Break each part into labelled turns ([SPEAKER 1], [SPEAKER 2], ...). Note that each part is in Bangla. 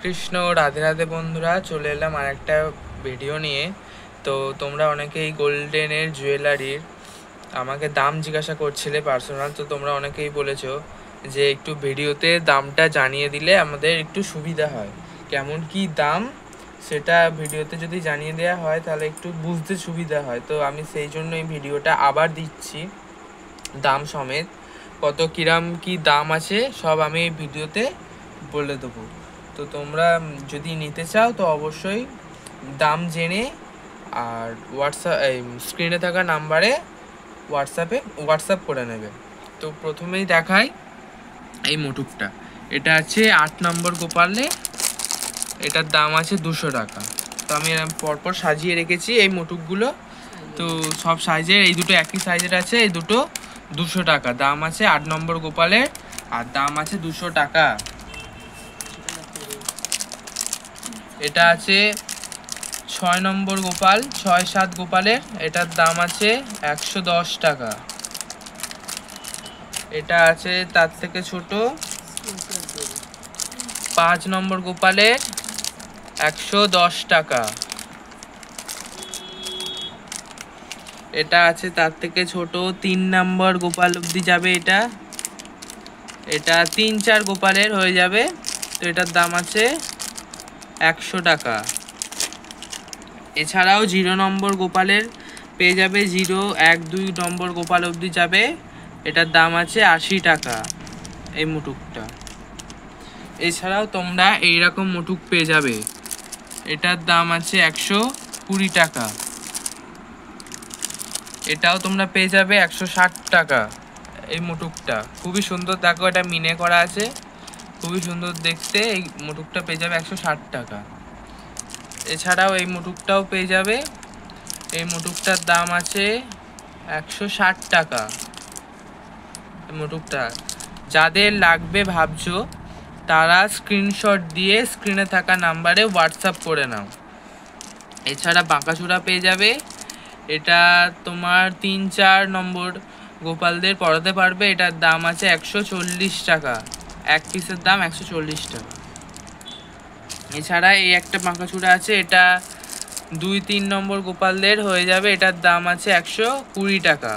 [SPEAKER 1] কৃষ্ণ রাধে রাধে বন্ধুরা, চলে এলাম আর একটা ভিডিও নিয়ে। তো তোমরা অনেকেই গোল্ডেনের জুয়েলারির আমাকে দাম জিজ্ঞাসা করছিলে পার্সোনাল। তো তোমরা অনেকেই বলেছো যে একটু ভিডিওতে দামটা জানিয়ে দিলে আমাদের একটু সুবিধা হয়, কেমন কি দাম সেটা ভিডিওতে যদি জানিয়ে দেওয়া হয় তাহলে একটু বুঝতে সুবিধা হয়। তো আমি সেই জন্য এই ভিডিওটা আবার দিচ্ছি, দাম সমেত কত কিরাম কি দাম আছে সব আমি এই ভিডিওতে বলে দেবো। তো তোমরা যদি নিতে চাও তো অবশ্যই দাম জেনে আর স্ক্রিনে থাকা নাম্বারে হোয়াটসঅ্যাপ করে নেবে। তো প্রথমেই দেখাই এই মুটুকটা, এটা আছে 8 নম্বর গোপালে, এটার দাম আছে 200 টাকা। তো আমি পরপর সাজিয়ে রেখেছি এই মুটুকগুলো। তো সব সাইজের, এই দুটো একই সাইজের আছে, এই দুটো 200 টাকা দাম আছে 8 নম্বর গোপালের, আর দাম আছে 200 টাকা। এটা আছে 6 নম্বর গোপাল, 6-7 গোপালের, এটার দাম আছে 110 টাকা। এটা আছে তার থেকে ছোট 5 নম্বর গোপালের, 110 টাকা। এটা আছে তার থেকে ছোট 3 নম্বর গোপাল অবধি যাবে, এটা 3-4 গোপালের হয়ে যাবে। তো এটার দাম আছে 100 টাকা। এছাড়াও 0 নম্বর গোপালের পেয়ে যাবে, 0-1-2 নম্বর গোপাল অবধি যাবে, এটার দাম আছে 80 টাকা এই মুটুকটা। এছাড়াও তোমরা এইরকম মুটুক পেয়ে যাবে, এটার দাম আছে 120 টাকা। এটাও তোমরা পেয়ে যাবে 160 টাকা এই মুটুকটা, খুবই সুন্দর। দেখো এটা মিনে করা আছে, খুবই সুন্দর দেখতে। এই মুটুকটা পেয়ে যাবে 160 টাকা। এছাড়াও এই মুটুকটাও পেয়ে যাবে, এই মুটুকটার দাম আছে 160 টাকা এই মুটুকটা। যাদের লাগবে ভাবছো তারা স্ক্রিনশট দিয়ে স্ক্রিনে থাকা নাম্বারে হোয়াটসঅ্যাপ করে নাও। এছাড়া বাঁকাচূড়া পেয়ে যাবে, এটা তোমার 3-4 নম্বর গোপালদের পরাতে পারবে, এটার দাম আছে 140 টাকা, এক পিসের দাম 140 টাকা। এছাড়া এই একটা বাঁকাচূড়া আছে, এটা 2-3 নম্বর গোপালদের হয়ে যাবে, এটার দাম আছে 120 টাকা।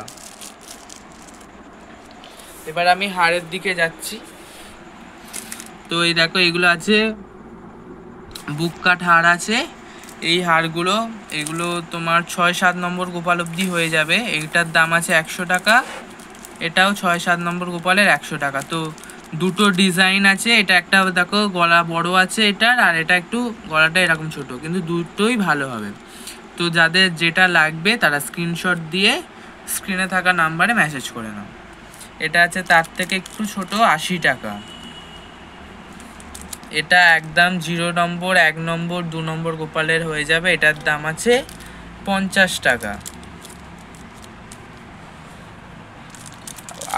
[SPEAKER 1] এবার আমি হাড়ের দিকে যাচ্ছি। তো এই দেখো এগুলো আছে বুক কাট হাড় আছে, এই হাড়গুলো এগুলো তোমার 6-7 নম্বর গোপাল অবধি হয়ে যাবে, এইটার দাম আছে 100 টাকা। এটাও 6-7 নম্বর গোপালের 100 টাকা। তো দুটো ডিজাইন আছে, এটা একটা দেখো গলা বড় আছে এটার, আর এটা একটু গলাটা এরকম ছোট, কিন্তু দুটোই ভালো হবে। তো যাদের যেটা লাগবে তারা স্ক্রিনশট দিয়ে স্ক্রিনে থাকা নাম্বারে মেসেজ করে নাও। এটা আছে তার থেকে একটু ছোট, 80 টাকা। এটা একদম 0 নম্বর, 1 নম্বর, 2 নম্বর গোপালের হয়ে যাবে, এটার দাম আছে 50 টাকা।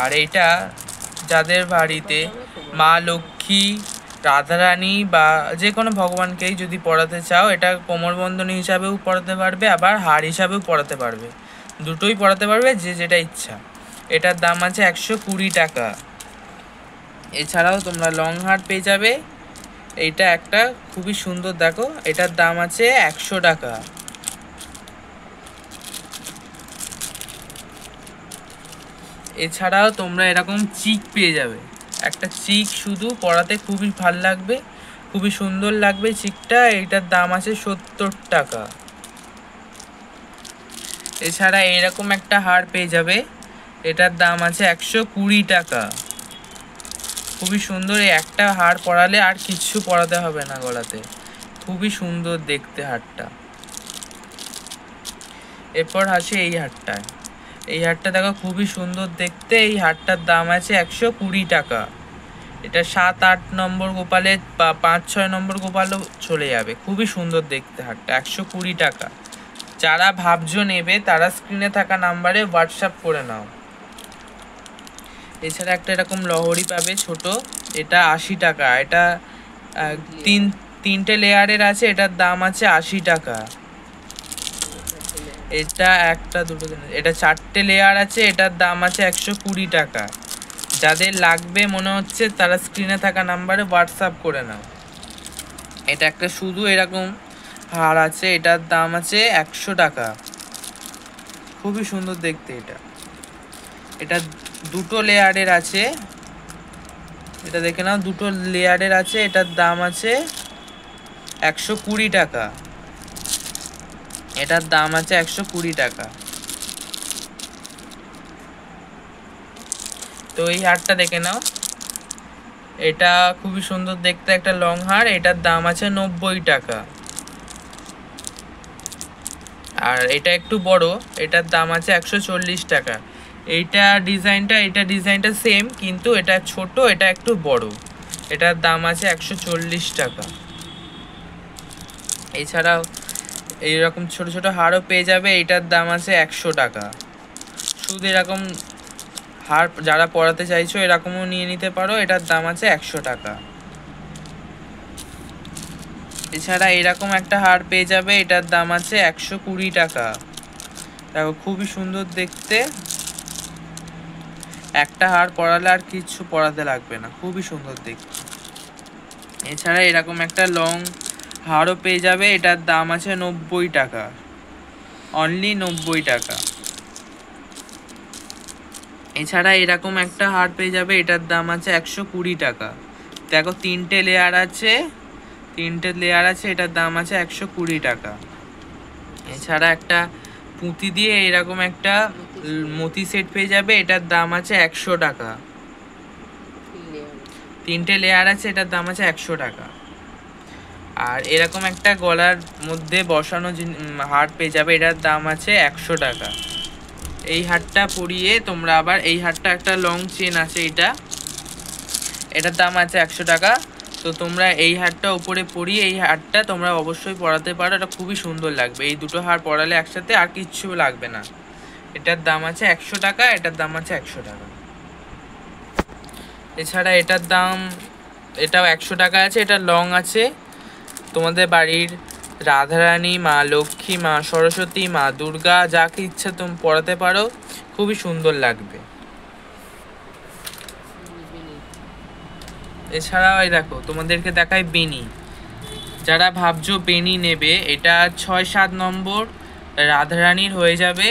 [SPEAKER 1] আর এটা যাদের বাড়িতে মা লক্ষ্মী, রাধারানী বা যে কোনো ভগবানকেই যদি পড়াতে চাও, এটা কোমরবন্ধনী হিসাবেও পড়াতে পারবে, আবার হার হিসাবেও পড়াতে পারবে, দুটোই পড়াতে পারবে, যে যেটা ইচ্ছা। এটার দাম আছে 120 টাকা। এছাড়াও তোমরা লং হার পেয়ে যাবে, এইটা একটা খুবই সুন্দর, দেখো এটার দাম আছে 100 টাকা। এছাড়াও তোমরা এরকম চিক পেয়ে যাবে, একটা চিক শুধু পরাতে খুবই ভাল লাগবে, খুবই সুন্দর লাগবে চিকটা, এইটার দাম আছে 70 টাকা। এছাড়া এরকম একটা হার পেয়ে যাবে, এটার দাম আছে 120 টাকা। খুবই সুন্দর, এই একটা হার পরালে আর কিছু পরাতে হবে না গলাতে, খুবই সুন্দর দেখতে হারটা। এরপর আছে এই হারটা, এই হারটা দেখো খুবই সুন্দর দেখতে, এই হারটার দাম আছে 120 টাকা। এটা 7-8 নম্বর গোপালে বা 5-6 নম্বর গোপালও চলে যাবে, খুবই সুন্দর দেখতে হারটা, 120 টাকা। যারা ভাবছো নেবে তারা স্ক্রিনে থাকা নাম্বারে হোয়াটসঅ্যাপ করে নাও। এছাড়া একটা এরকম লহরি পাবে ছোট, এটা 80 টাকা। এটা 3টে লেয়ারের আছে, এটার দাম আছে 80 টাকা। এটা একটা দুটো এটা 4টে লেয়ার আছে, এটার দাম আছে 120 টাকা। যাদের লাগবে মনে হচ্ছে তারা স্ক্রিনে থাকা নাম্বারে হোয়াটসঅ্যাপ করে নাও। এটা একটা শুধু এরকম হার আছে, এটার দাম আছে 100 টাকা। খুবই সুন্দর দেখতে এটা। এটা দুটো লেয়ারের আছে, এটা দেখে নাও, দুটো লেয়ারের আছে। এটার দাম আছে 120 টাকা। এটার দাম আছে 120 টাকা। তো এই হারটা দেখে নাও, এটা খুবই সুন্দর দেখতে একটা লং হার। এটার দাম আছে 90 টাকা। আর এটা একটু বড়, এটার দাম আছে 140 টাকা। এটা ডিজাইনটা সেম, কিন্তু এটা ছোট, এটা একটু বড়। এটার দাম আছে 140 টাকা। এছাড়াও এইরকম ছোট ছোট হারও পেয়ে যাবে, এটার দাম আছে 100 টাকা। শুধু এরকম হার যারা পরাতে চাইছো এরকমও নিয়ে নিতে পারো, এটার দাম আছে 100 টাকা। এছাড়া এরকম একটা হার পেয়ে যাবে, এটার দাম আছে 120 টাকা। দেখো খুবই সুন্দর দেখতে, একটা হার পরালে আর কিছু পরাতে লাগবে না, খুবই সুন্দর দেখতে। এছাড়া এরকম একটা লং হারও পেয়ে যাবে, এটার দাম আছে 90 টাকা, অনলি 90 টাকা। এছাড়া এরকম একটা হার পেয়ে যাবে, এটার দাম আছে 120 টাকা। দেখো তিনটে লেয়ার আছে, এটার দাম আছে 120 টাকা। এছাড়া একটা পুঁতি দিয়ে এরকম একটা মতি সেট পেয়ে যাবে, এটার দাম আছে 100 টাকা। তিনটে লেয়ার আছে, এটার দাম আছে 100 টাকা। আর এরকম একটা গলার মধ্যে বসানো হার পেয়ে যাবে, এটার দাম আছে 100 টাকা। এই হারটা পরিয়ে তোমরা আবার এই হারটা একটা লং চেন আছে, এটার দাম আছে 100 টাকা। তো তোমরা এই হারটা উপরে পরিয়ে এই হারটা তোমরা অবশ্যই পরাতে পারো, এটা খুবই সুন্দর লাগবে। এই দুটো হার পরালে একসাথে আর কিচ্ছু লাগবে না। এটার দাম আছে 100 টাকা, এটার দাম আছে 100 টাকা। এছাড়া এটাও 100 টাকা আছে, এটা লং আছে। তোমাদের বাড়ির রাধারানী, মা লক্ষ্মী, মা সরস্বতী, মা দুর্গা, যাকে ইচ্ছা তুমি পরাতে পারো, খুবই সুন্দর লাগবে। এছাড়াও এই দেখো তোমাদেরকে দেখাই বেনি। যারা ভাবছো বেনি নেবে, এটা 6-7 নম্বর রাধারানীর হয়ে যাবে।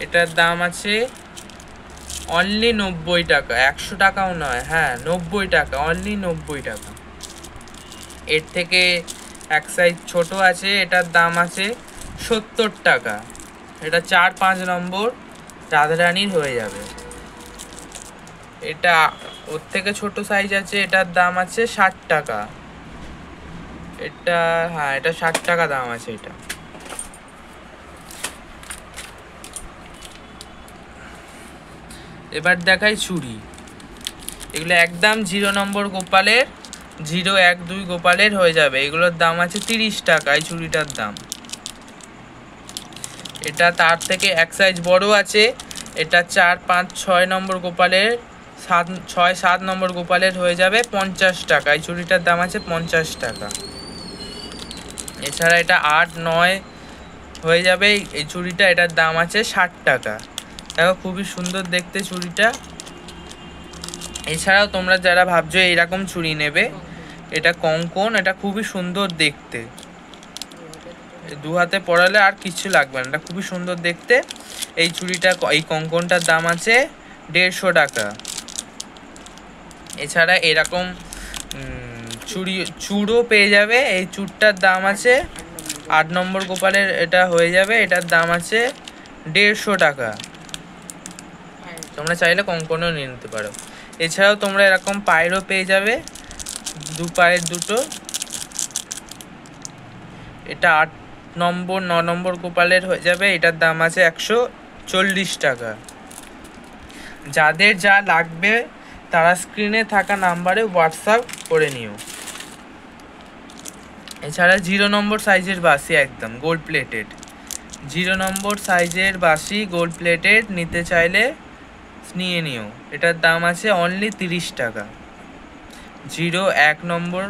[SPEAKER 1] এটার দাম আছে অনলি 90 টাকা, 100 টাকাও নয়, হ্যাঁ 90 টাকা, অনলি 90 টাকা। এর থেকে এক সাইজ ছোট আছে, এটার দাম আছে 70 টাকা। এটা 4-5 নম্বর রাধারানীর হয়ে যাবে। এটা ওর থেকে ছোট সাইজ আছে, এটার দাম আছে 60 টাকা। এটা 60 টাকা দাম আছে এটা। এবার দেখাই চুড়ি। এগুলো একদম 0 নম্বর গোপালের, 0-1-2 গোপালের হয়ে যাবে। এগুলোর দাম আছে 30 টাকা এই চুড়িটার দাম। এটা তার থেকে এক সাইজ বড় আছে, এটা 4-5-6 নম্বর গোপালের, 6-7 নম্বর গোপালের হয়ে যাবে 50 টাকা। এই চুড়িটার দাম আছে 50 টাকা। এছাড়া এটা 8-9 হয়ে যাবে এই চুড়িটা, এটার দাম আছে 60 টাকা। দেখো খুবই সুন্দর দেখতে চুড়িটা। এছাড়াও তোমরা যারা ভাবছো এইরকম চুড়ি নেবে, এটা কঙ্কন, এটা খুবই সুন্দর দেখতে। দু হাতে পরালে আর কিছু লাগবে না, এটা খুবই সুন্দর দেখতে। এই চুড়িটা, এই কঙ্কনটার দাম আছে 150 টাকা। এছাড়া এরকম চূড়ও পেয়ে যাবে। এই চূড়টার দাম আছে 8 নম্বর গোপালের, এটা হয়ে যাবে, এটার দাম আছে 150 টাকা। তোমরা চাইলে কঙ্কনও নিয়ে নিতে পারো। এছাড়াও তোমরা এরকম পায়েরও পেয়ে যাবে, দু পায়ের দুটো। এটা 8 নম্বর 9 নম্বর গোপালের হয়ে যাবে, এটার দাম আছে 140 টাকা। যাদের যা লাগবে তারা স্ক্রিনে থাকা নাম্বারে হোয়াটসঅ্যাপ করে নিও। এছাড়া 0 নম্বর সাইজের বাসি, একদম গোল্ড প্লেটেড 0 নম্বর সাইজের বাসি গোল্ড প্লেটেড নিতে চাইলে নিয়ে নিও। এটার দাম আছে অনলি 30 টাকা। 0-1 নম্বর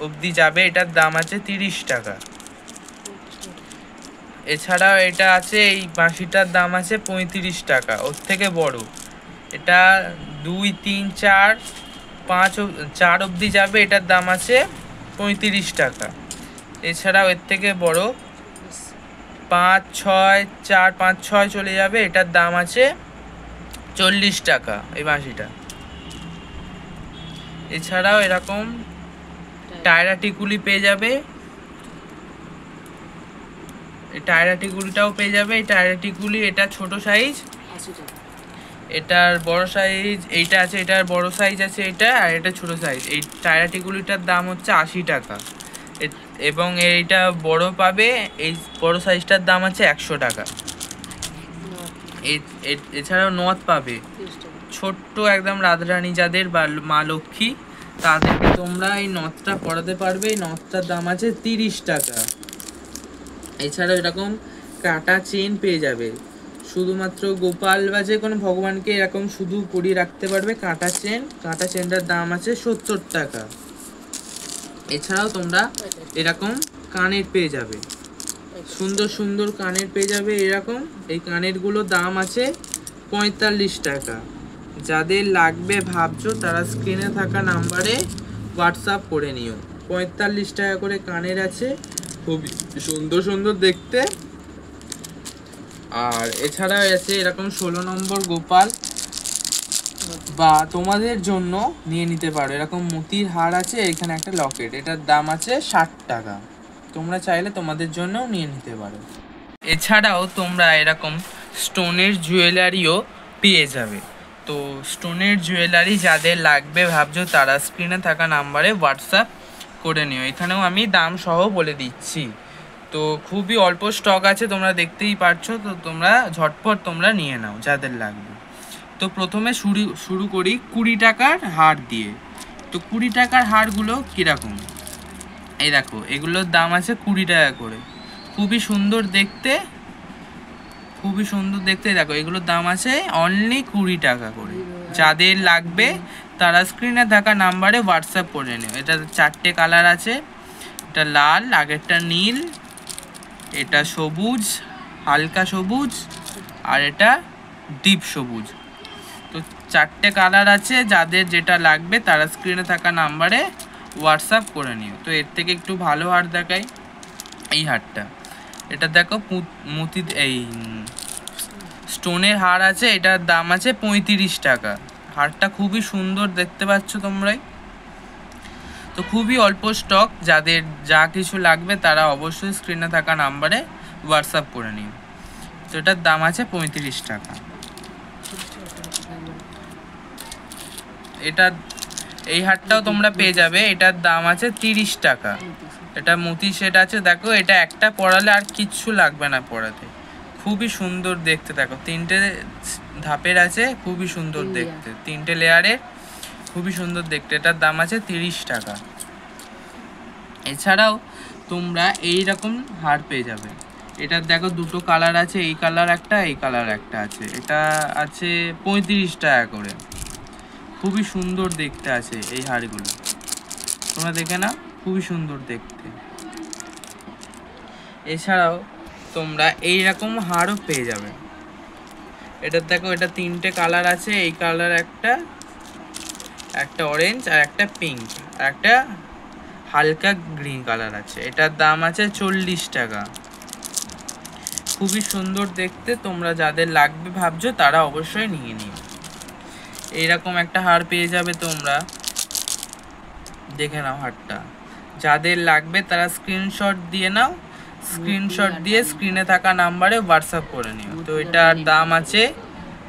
[SPEAKER 1] অবধি যাবে, এটার দাম আছে 30 টাকা। এছাড়াও এটা আছে, এই বাঁশিটার দাম আছে 35 টাকা, ওর থেকে বড়। এটা 2-3-4-5 4 অবধি যাবে, এটার দাম আছে 35 টাকা। এছাড়াও এর থেকে বড় 5, 6, 4, 5, 6 চলে যাবে, এটার দাম আছে 40 টাকা এই বাঁশিটা। এছাড়াও এরকম টায়রা টিকুলি পেয়ে যাবে, এই টায়রা টিকুলিটাও পেয়ে যাবে। এই টায়রা টিকুলি এটা ছোট সাইজ, এটার বড় সাইজ এইটা আছে, এটার বড় সাইজ আছে এটা, আর এটা ছোট সাইজ। এই টায়রা টিকুলিটার দাম হচ্ছে 80 টাকা এবং এইটা বড় পাবে, এই বড় সাইজটার দাম আছে 100 টাকা। এছাড়াও নথ পাবে ছোট্ট একদম রাধারানী যাদের বা মা লক্ষ্মী তাদেরকে তোমরা এই নথটা পরাতে পারবে। এই নথটার দাম আছে 30 টাকা। এছাড়াও এরকম কাটা চেন পেয়ে যাবে, শুধুমাত্র গোপাল বা যে কোনো ভগবানকে এরকম শুধু পরিয়ে রাখতে পারবে কাটা চেন। কাটা চেনটার দাম আছে 70 টাকা। এছাড়াও তোমরা এরকম কানের পেয়ে যাবে, সুন্দর সুন্দর কানের পেয়ে যাবে এরকম। এই কানেরগুলোর দাম আছে 45 টাকা। যাদের লাগবে ভাবছো তারা স্ক্রিনে থাকা নাম্বারে হোয়াটসঅ্যাপ করে নিও। 45 টাকা করে কানের আছে, খুবই সুন্দর সুন্দর দেখতে। আর এছাড়াও আছে এরকম 16 নম্বর গোপাল, বা তোমাদের জন্য নিয়ে নিতে পারো এরকম মোতির হার আছে, এখানে একটা লকেট, এটার দাম আছে 60 টাকা। তোমরা চাইলে তোমাদের জন্যও নিয়ে নিতে পারো। এছাড়াও তোমরা এরকম স্টোনের জুয়েলারিও পেয়ে যাবে। তো স্টোনের জুয়েলারি যাদের লাগবে ভাবছো তারা স্ক্রিনে থাকা নাম্বারে হোয়াটসঅ্যাপ করে নিও। এখানেও আমি দাম সহ বলে দিচ্ছি। তো খুবই অল্প স্টক আছে, তোমরা দেখতেই পারছো। তো তোমরা ঝটপট তোমরা নিয়ে নাও যাদের লাগবে। তো প্রথমে শুরু করি 20 টাকার হার দিয়ে। তো 20 টাকার হারগুলো কীরকম, এই দেখো এগুলোর দাম আছে 20 টাকা করে, খুবই সুন্দর দেখতে, খুবই সুন্দর দেখতে। দেখো এগুলোর দাম আছে অনলি 20 টাকা করে। যাদের লাগবে তারা স্ক্রিনে থাকা নাম্বারে হোয়াটসঅ্যাপ করে নিও। এটা 4টে কালার আছে, এটা লাল, আগেরটা নীল, এটা সবুজ, হালকা সবুজ, আর এটা ডিপ সবুজ। তো 4টে কালার আছে, যাদের যেটা লাগবে তারা স্ক্রিনে থাকা নাম্বারে হোয়াটসঅ্যাপ করে নিও। তো এর থেকে একটু ভালো হার দেখাই, এই হারটা, এটা দেখো মতি এই স্টোনের হার আছে, এটার দাম আছে 35 টাকা। হারটা খুবই সুন্দর দেখতে পাচ্ছ তোমরাই। তো খুবই অল্প স্টক, যাদের যা কিছু লাগবে তারা অবশ্যই স্ক্রিনে থাকা নাম্বারে হোয়াটসঅ্যাপ করে নিও। তো এটার দাম আছে 35 টাকা। এটা এই হারটাও তোমরা পেয়ে যাবে, এটার দাম আছে 30 টাকা। এটা মতি সেট আছে, দেখো এটা একটা পরালে আর কিচ্ছু লাগবে না পরাতে, খুবই সুন্দর দেখতে। দেখো 3টে ধাপের আছে, খুবই সুন্দর দেখতে, 3টে লেয়ারের, খুবই সুন্দর দেখতে। এটার দাম আছে 30 টাকা। এছাড়াও তোমরা এই রকম হার পেয়ে যাবে, এটার দেখো 2টো কালার আছে, এই কালার একটা, এই কালার একটা আছে, এটা আছে 35 টাকা করে। খুবই সুন্দর দেখতে আছে এই হারগুলো, তোমরা দেখে নাও, খুবই সুন্দর দেখতে। এছাড়াও তোমরা এই রকম হারও পেয়ে যাবে। এটার দেখো এটা 3টে কালার আছে, এই কালার একটা, একটা অরেঞ্জ, আর একটা পিঙ্ক, আর একটা হালকা গ্রিন কালার আছে। এটার দাম আছে 40 টাকা। খুবই সুন্দর দেখতে, তোমরা যাদের লাগবে ভাবছো তারা অবশ্যই নিয়ে নিও। এইরকম একটা হার পেয়ে যাবে তোমরা, দেখে নাও হারটা। যাদের লাগবে তারা স্ক্রিনশট দিয়ে নাও, স্ক্রিনশট দিয়ে স্ক্রিনে থাকা নাম্বারে হোয়াটসঅ্যাপ করে নিও। তো এটার দাম আছে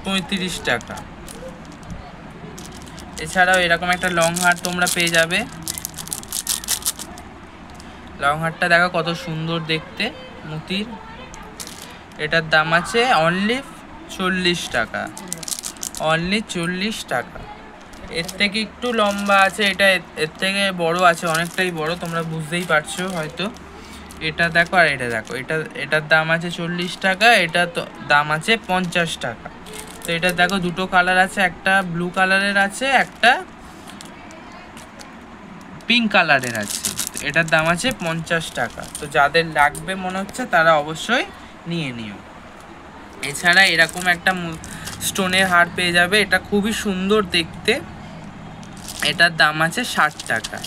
[SPEAKER 1] 35 টাকা। এছাড়াও এরকম একটা লং হার তোমরা পেয়ে যাবে। লং হারটা দেখো কত সুন্দর দেখতে মতির, এটার দাম আছে অনলি 40 টাকা, অনলি 40 টাকা। এর থেকে একটু লম্বা আছে, এটা এর থেকে বড় আছে, অনেকটাই বড়, তোমরা বুঝতেই পারছো হয়তো। এটা দেখো আর এটা দেখো, এটার দাম আছে 40 টাকা, এটা তো দাম আছে 50 টাকা। তো এটা দেখো 2টো কালার আছে, একটা ব্লু কালারের আছে, একটা পিঙ্ক কালারের আছে। এটার দাম আছে 50 টাকা। তো যাদের লাগবে মনে হচ্ছে তারা অবশ্যই নিয়ে নিও। এছাড়া এরকম একটা স্টোনের হার পেয়ে যাবে, এটা খুবই সুন্দর দেখতে, এটার দাম আছে 60 টাকা।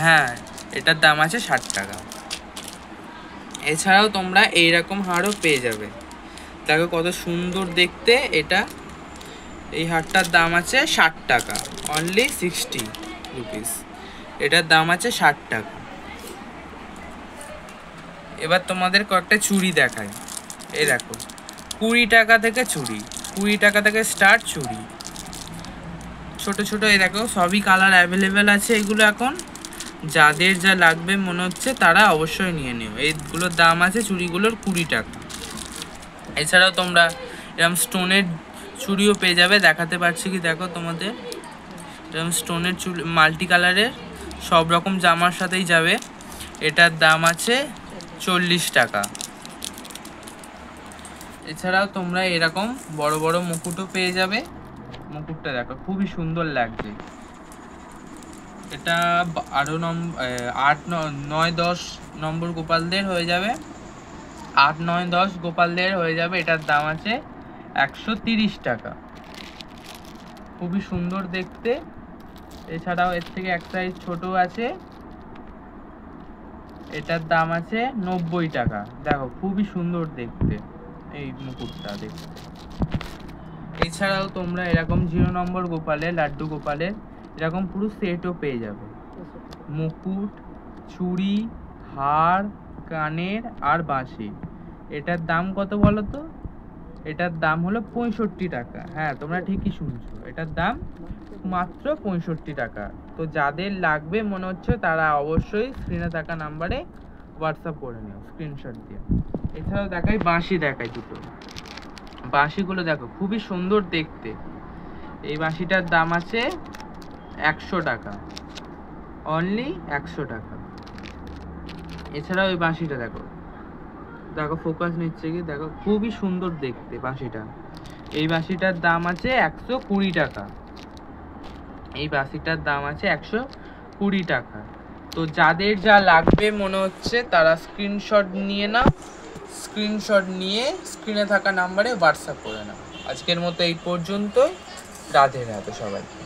[SPEAKER 1] হ্যাঁ, এটার দাম আছে 60 টাকা। এছাড়াও তোমরা এইরকম হারও পেয়ে যাবে। দেখো কত সুন্দর দেখতে এটা। এই হারটার দাম আছে 60 টাকা, অনলি 60 রুপিস। এটার দাম আছে 60 টাকা। এবার তোমাদের কয়েকটা চুড়ি দেখায়। এই দেখো 20 টাকা থেকে চুড়ি, 20 টাকা থেকে স্টার্ট চুড়ি, ছোট ছোট। এই দেখো সবই কালার অ্যাভেলেবেল আছে। এগুলো এখন যাদের যা লাগবে মনে হচ্ছে তারা অবশ্যই নিয়ে নিও। এইগুলোর দাম আছে চুড়িগুলোর 20 টাকা। এছাড়াও তোমরা এরকম স্টোনের চুড়িও পেয়ে যাবে। দেখাতে পারছি কি দেখো তোমাদের, এরকম স্টোনের চুড়ি মাল্টি কালারের, সব রকম জামার সাথেই যাবে। এটার দাম আছে 40 টাকা। এছাড়াও তোমরা এরকম বড় বড় মুকুটও পেয়ে যাবে। মুকুটটা দেখো খুবই সুন্দর লাগছে। এটা 8, 9, 10 নম্বর গোপালদের হয়ে যাবে। 8, 9, 10 গোপালদের হয়ে যাবে। এটার দাম আছে 130 টাকা। খুবই সুন্দর দেখতে। এছাড়াও এর থেকে এক সাইজ ছোট আছে, এটার দাম আছে 90 টাকা। দেখো খুবই সুন্দর দেখতে এই মুকুটটা দেখতে। এছাড়াও তোমরা এরকম 0 নম্বর গোপালের, লাড্ডু গোপালের এরকম পুরো সেটও পেয়ে যাবে। মুকুট, চুড়ি, হার, কানের আর বাঁশি। এটার দাম কত বলো তো? এটার দাম হলো 65 টাকা। হ্যাঁ, তোমরা ঠিকই শুনছো, এটার দাম মাত্র 65 টাকা। তো যাদের লাগবে মনে হচ্ছে তারা অবশ্যই স্ক্রিনে থাকা নাম্বারে হোয়াটসঅ্যাপ করে নিও স্ক্রিনশট দিয়ে। এছাড়াও দেখাই বাঁশি, দেখাই দুটো বাঁশিগুলো দেখো খুবই সুন্দর দেখতে। এই বাঁশিটার দাম আছে 100 টাকা, অনলি 100 টাকা। এছাড়াও এই বাঁশিটা দেখো, দেখো ফোকাস নিচ্ছে কি দেখো, খুবই সুন্দর দেখতে বাঁশিটা। এই বাঁশিটার দাম আছে 120 টাকা। এই বাঁশিটার দাম আছে 120 টাকা। তো যাদের যা লাগবে মনে হচ্ছে তারা স্ক্রিনশট নিয়ে নাও, স্ক্রিনশট নিয়ে স্ক্রিনে থাকা নাম্বারে হোয়াটসঅ্যাপ করে নাও। আজকের মতো এই পর্যন্তই। রাধে রাধে সবাইকে।